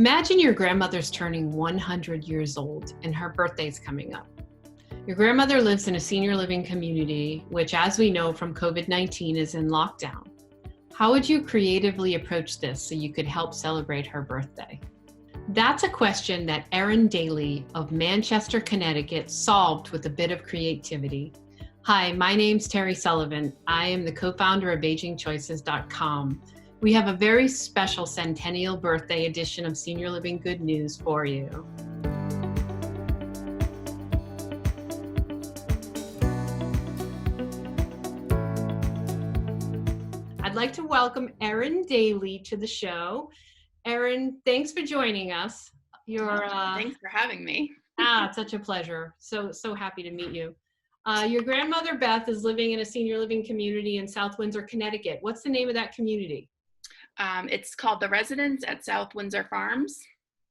Imagine your grandmother's turning 100 years old and her birthday's coming up. Your grandmother lives in a senior living community, which, as we know from COVID-19, is in lockdown. How would you creatively approach this so you could help celebrate her birthday? That's a question that Erin Daley of Manchester, Connecticut solved with a bit of creativity. Hi, my name's Terry Sullivan. I am the co-founder of AgingChoices.com. We have a very special centennial birthday edition of Senior Living Good News for you. I'd like to welcome Erin Daley to the show. Erin, thanks for joining us. Thanks for having me. It's such a pleasure. So happy to meet you. Your grandmother, Beth, is living in a senior living community in South Windsor, Connecticut. What's the name of that community? It's called The Residence at South Windsor Farms.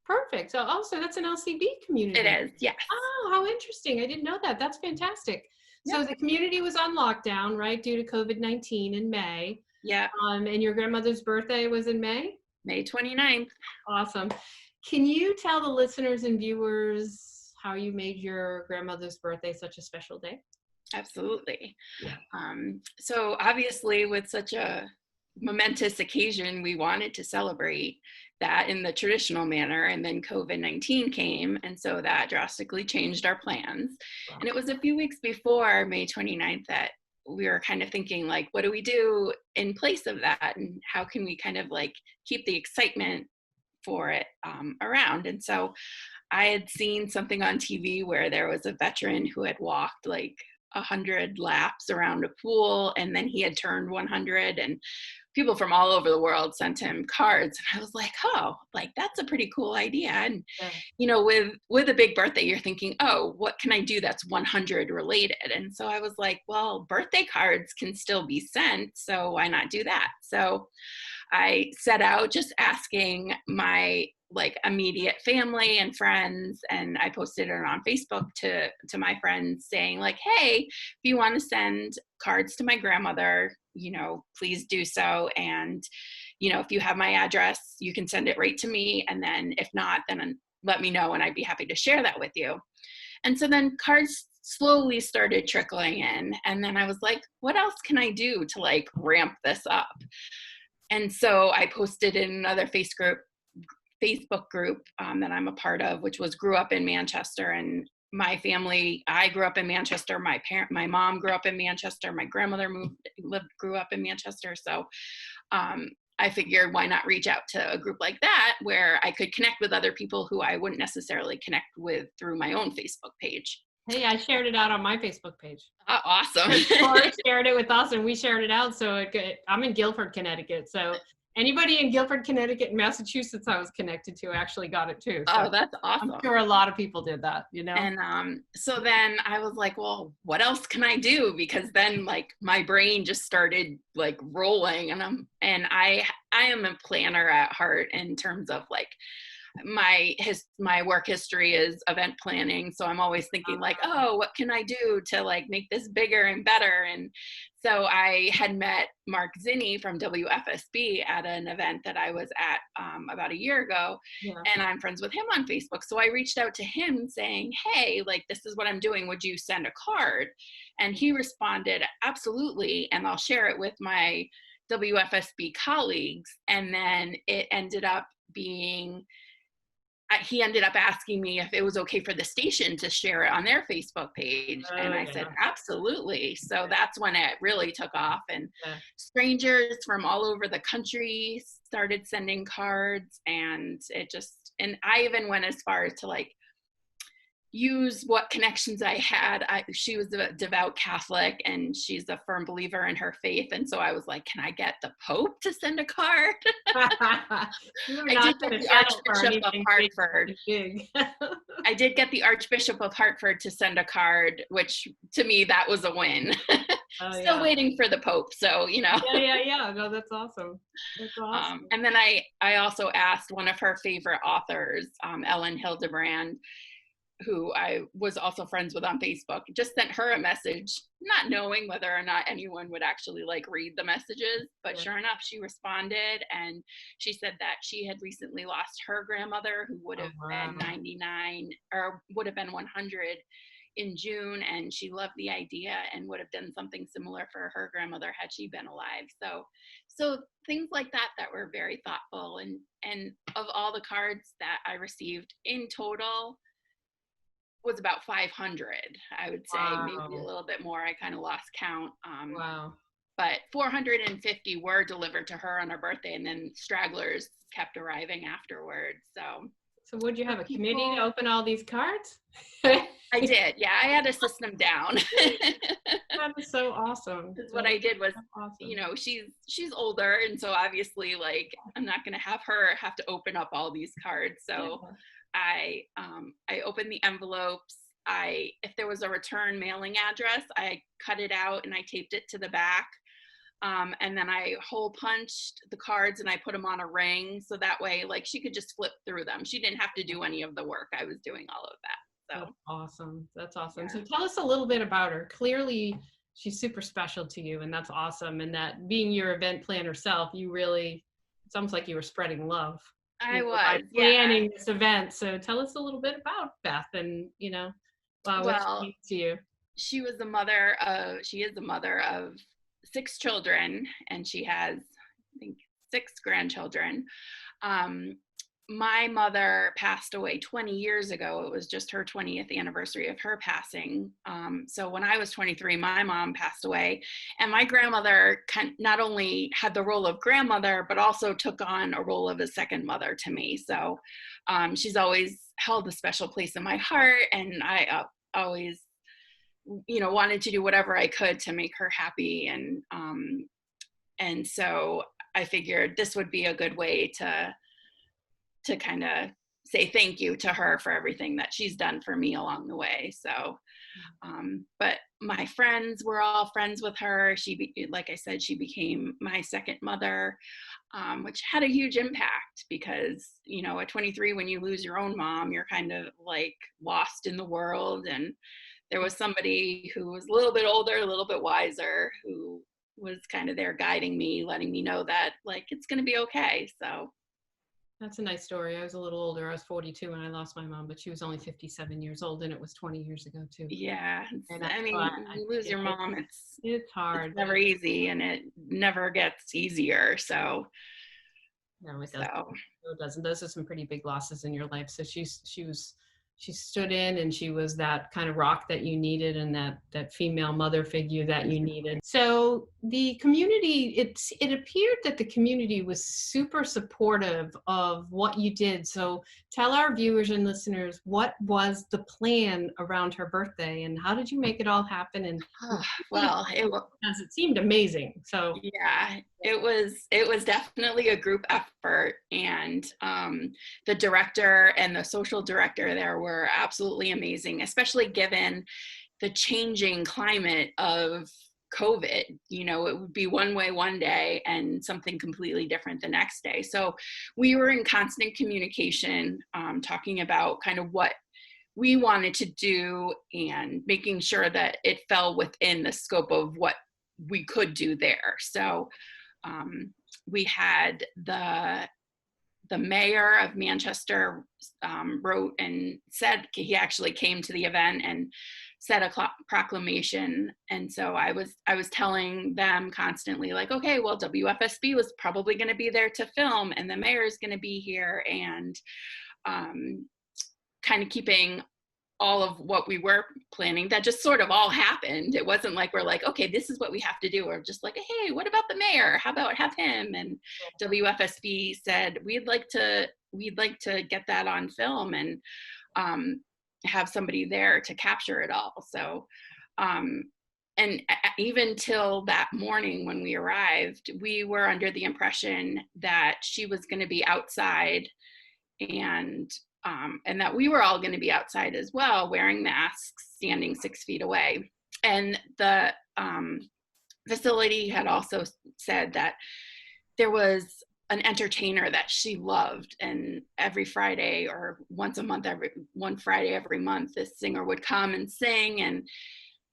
Perfect. So that's an LCB community. It is, yes. Oh, how interesting. I didn't know that. That's fantastic. Yep. So the community was on lockdown, right, due to COVID-19 in May. Yeah. And your grandmother's birthday was in May? May 29th. Awesome. Can you tell the listeners and viewers how you made your grandmother's birthday such a special day? Absolutely. Yeah. So obviously with such a momentous occasion, we wanted to celebrate that in the traditional manner, and then COVID-19 came, and so that drastically changed our plans. Wow. And it was a few weeks before May 29th that we were kind of thinking, like, what do we do in place of that, and how can we kind of like keep the excitement for it around? And so I had seen something on TV where there was a veteran who had walked like 100 laps around a pool, and then he had turned 100, and people from all over the world sent him cards. And I was like, oh, like that's a pretty cool idea. And you know, with a big birthday, you're thinking, oh, what can I do that's 100 related? And so I was like, well, birthday cards can still be sent, so why not do that? So I set out just asking my like immediate family and friends, and I posted it on Facebook to my friends saying like, hey, if you want to send cards to my grandmother, you know, please do so. And, you know, if you have my address, you can send it right to me. And then if not, then let me know and I'd be happy to share that with you. And so then cards slowly started trickling in. And then I was like, what else can I do to like ramp this up? And so I posted in another Facebook group that I'm a part of, which was Grew Up in Manchester. And my family, I grew up in Manchester. My mom grew up in Manchester. My grandmother grew up in Manchester. So I figured, why not reach out to a group like that where I could connect with other people who I wouldn't necessarily connect with through my own Facebook page. Hey, I shared it out on my Facebook page. Awesome. Corey shared it with us and we shared it out. So I'm in Guilford, Connecticut. So anybody in Guilford, Connecticut, and Massachusetts I was connected to actually got it too. So oh, that's awesome. I'm sure a lot of people did that, you know? And so then I was like, well, what else can I do? Because then like my brain just started like rolling, and I am a planner at heart in terms of like my work history is event planning. So I'm always thinking like, oh, what can I do to like make this bigger and better? And so I had met Mark Zinni from WFSB at an event that I was at about a year ago. Yeah. And I'm friends with him on Facebook. So I reached out to him saying, hey, like, this is what I'm doing. Would you send a card? And he responded, absolutely. And I'll share it with my WFSB colleagues. And then it ended up being, he ended up asking me if it was okay for the station to share it on their Facebook page. And I said, absolutely. So that's when it really took off, and strangers from all over the country started sending cards, and I even went as far as to like use what connections I had. She was a devout Catholic, and she's a firm believer in her faith. And so I was like, can I get the Pope to send a card? I did get the Archbishop of Hartford. I did get the Archbishop of Hartford to send a card, which to me, that was a win. Still waiting for the Pope. So, you know. Yeah. No, that's awesome. That's awesome. And then I also asked one of her favorite authors, Ellen Hildebrand, who I was also friends with on Facebook, just sent her a message, not knowing whether or not anyone would actually like read the messages. But Yeah. sure enough, she responded, and she said that she had recently lost her grandmother, who would Oh, have been wow. 99 or would have been 100 in June, and she loved the idea and would have done something similar for her grandmother had she been alive. So things like that that were very thoughtful. And of all the cards that I received in total was about 500, I would say, maybe a Wow. little bit more. I kind of lost count. Wow. But 450 were delivered to her on her birthday, and then stragglers kept arriving afterwards. So So would you for have a committee to people, open all these cards? I did. Yeah, I had a system down. That is so awesome. Because what That's I did was, awesome. she's older, and so obviously, like, I'm not going to have her have to open up all these cards. So Yeah. I opened the envelopes. If there was a return mailing address, I cut it out and I taped it to the back. And then I hole punched the cards and I put them on a ring, so that way, like, she could just flip through them. She didn't have to do any of the work. I was doing all of that. That's So awesome. That's awesome. yeah. So tell us a little bit about her. Clearly, she's super special to you, and that's awesome. And that being your event planner self, you really, it's almost like you were spreading love, I by was, yeah. planning this event. So tell us a little bit about Beth and, what she Well, means to you. she is the mother of 6 children, and she has, I think, 6 grandchildren. Um, my mother passed away 20 years ago. It was just her 20th anniversary of her passing. So when I was 23, my mom passed away, and my grandmother not only had the role of grandmother, but also took on a role of a second mother to me. So she's always held a special place in my heart, and I always wanted to do whatever I could to make her happy. And so I figured this would be a good way to kind of say thank you to her for everything that she's done for me along the way. So, but my friends were all friends with her. Like I said, she became my second mother, which had a huge impact because, at 23, when you lose your own mom, you're kind of like lost in the world. And there was somebody who was a little bit older, a little bit wiser, who was kind of there guiding me, letting me know that, like, it's going to be okay. So That's a nice story. I was a little older. I was 42 when I lost my mom, but she was only 57 years old, and it was 20 years ago too. yeah, And I why mean, when you lose your mom, it's it's hard, but never easy, and it never gets easier. no, it doesn't. So No, it doesn't. Those are some pretty big losses in your life. So she stood in, and she was that kind of rock that you needed, and that female mother figure that you needed. So the community, it appeared that the community was super supportive of what you did. So tell our viewers and listeners, what was the plan around her birthday, and how did you make it all happen? And well, because it seemed amazing. So yeah, it was definitely a group effort, and the director and the social director there were absolutely amazing, especially given the changing climate of COVID. It would be one way one day and something completely different the next day. So we were in constant communication, talking about kind of what we wanted to do and making sure that it fell within the scope of what we could do there. So we had the mayor of Manchester wrote and said, he actually came to the event and said a proclamation. And so I was telling them constantly, like, okay, well, WFSB was probably going to be there to film, and the mayor is going to be here, and kind of keeping all of what we were planning. That just sort of all happened. It wasn't like we're like, okay, this is what we have to do. We're just like, hey, what about the mayor? How about have him? And WFSB said, we'd like to get that on film and have somebody there to capture it all. So and even till that morning when we arrived, we were under the impression that she was going to be outside, and that we were all going to be outside as well, wearing masks, standing 6 feet away. And the facility had also said that there was an entertainer that she loved, and every Friday or once a month, one Friday every month, this singer would come and sing. And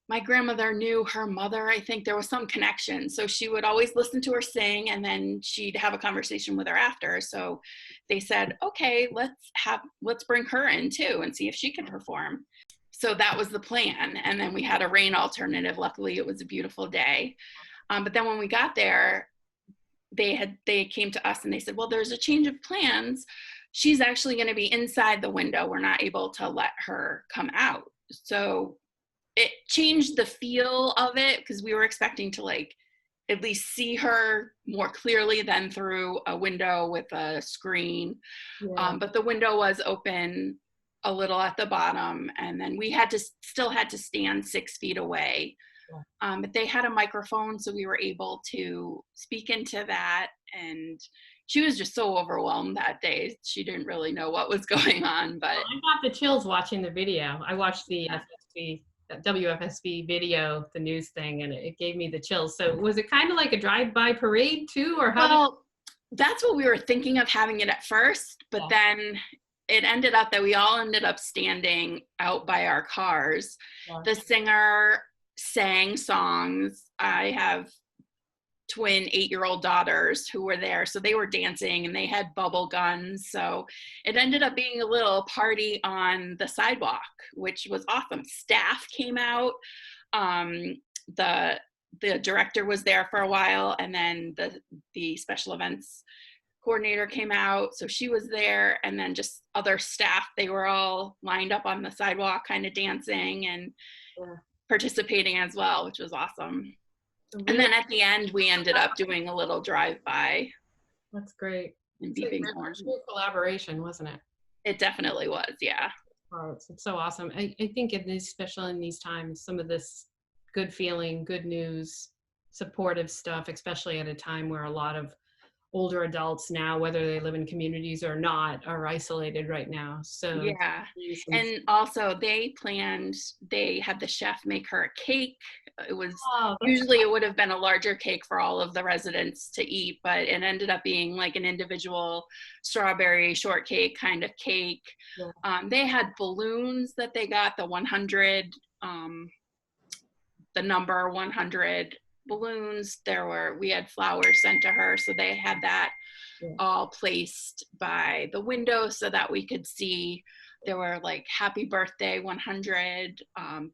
my grandmother knew her mother. I think there was some connection, so she would always listen to her sing, and then she'd have a conversation with her after. So they said, okay, let's bring her in too and see if she could perform. So that was the plan. And then we had a rain alternative. Luckily, it was a beautiful day. But then when we got there, they came to us and they said, well, there's a change of plans. She's actually going to be inside the window. We're not able to let her come out. So it changed the feel of it, because we were expecting to like at least see her more clearly than through a window with a screen. Yeah. But the window was open a little at the bottom, and then we still had to stand 6 feet away. But they had a microphone, so we were able to speak into that. And she was just so overwhelmed that day. She didn't really know what was going on. But I got the chills watching the video. I watched the WFSB video, the news thing, and it gave me the chills. So was it kind of like a drive-by parade too, or how? Well, that's what we were thinking of having it at first, but then it ended up that we all ended up standing out by our cars. Yeah. The singer sang songs. I have twin 8-year-old daughters who were there, so they were dancing and they had bubble guns. So it ended up being a little party on the sidewalk, which was awesome. Staff came out. The director was there for a while, and then the special events coordinator came out, so she was there, and then just other staff. They were all lined up on the sidewalk kind of dancing and participating as well, which was awesome. And then at the end, we ended up doing a little drive-by. That's great. And beeping horns. Collaboration, wasn't it? It definitely was, yeah. Oh, it's so awesome. I think especially in these times, some of this good feeling, good news, supportive stuff, especially at a time where a lot of older adults now, whether they live in communities or not, are isolated right now. So yeah. And also they had the chef make her a cake. It was usually it would have been a larger cake for all of the residents to eat, but it ended up being like an individual strawberry shortcake kind of cake. Yeah. They had balloons that they got, the 100, the number 100 balloons. We had flowers sent to her, so they had that all placed by the window so that we could see. There were like happy birthday 100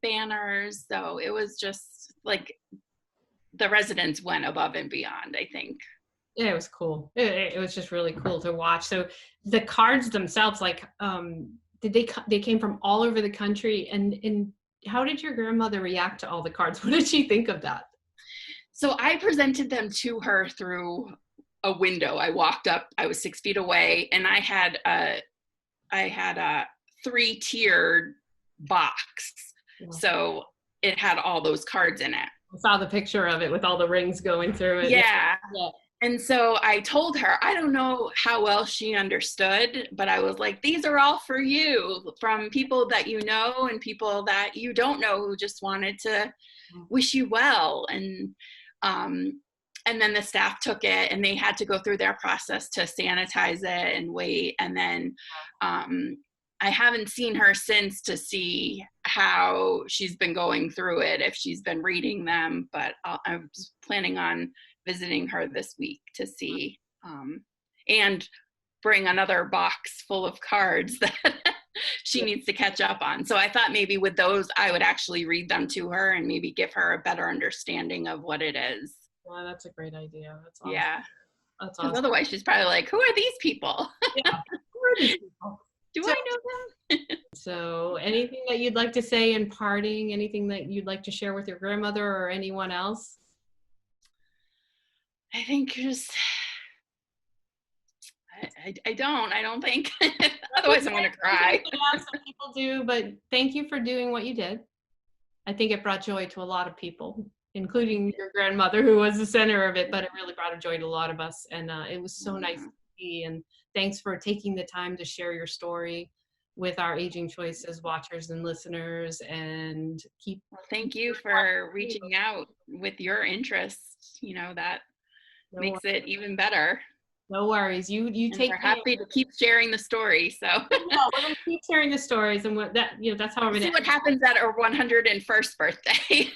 banners. So it was just like the residents went above and beyond, I think. Yeah, it was cool. It was just really cool to watch. So the cards themselves, like, they came from all over the country, and how did your grandmother react to all the cards? What did she think of that? So I presented them to her through a window. I walked up, I was 6 feet away, and I had a 3-tiered box. Yeah. So it had all those cards in it. I saw the picture of it with all the rings going through it. Yeah. And so I told her, I don't know how well she understood, but I was like, these are all for you, from people that you know and people that you don't know who just wanted to wish you well. And then the staff took it, and they had to go through their process to sanitize it and wait. And then I haven't seen her since to see how she's been going through it, if she's been reading them, but I'm planning on visiting her this week to see, and bring another box full of cards that she needs to catch up on. So I thought maybe with those, I would actually read them to her and maybe give her a better understanding of what it is. Well, that's a great idea. That's awesome. Yeah. That's awesome. Otherwise, she's probably like, who are these people? Yeah. Who are these people? Do I know them? So anything that you'd like to say in parting, anything that you'd like to share with your grandmother or anyone else? I think just, I don't think. Otherwise, I'm going to cry. Yeah, some people do, but thank you for doing what you did. I think it brought joy to a lot of people, including your grandmother, who was the center of it, but it really brought a joy to a lot of us. And it was so nice to see. And thanks for taking the time to share your story with our Aging Choices watchers and listeners, and thank you for reaching out with your interest. That makes it even better. No worries. You And take we're care. happy to keep sharing the story. So No, we're gonna keep sharing the stories, and that's how we're see gonna what happens at our 101st birthday.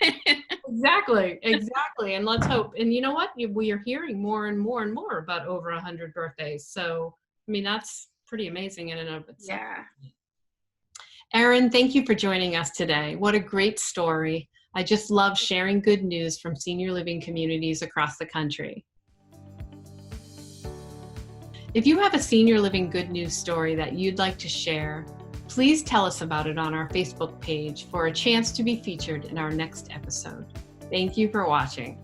exactly. And let's hope. And you know what? We are hearing more and more and more about over 100 birthdays. So I mean, that's pretty amazing in and of itself. Yeah. Erin, thank you for joining us today. What a great story. I just love sharing good news from senior living communities across the country. If you have a senior living good news story that you'd like to share, please tell us about it on our Facebook page for a chance to be featured in our next episode. Thank you for watching.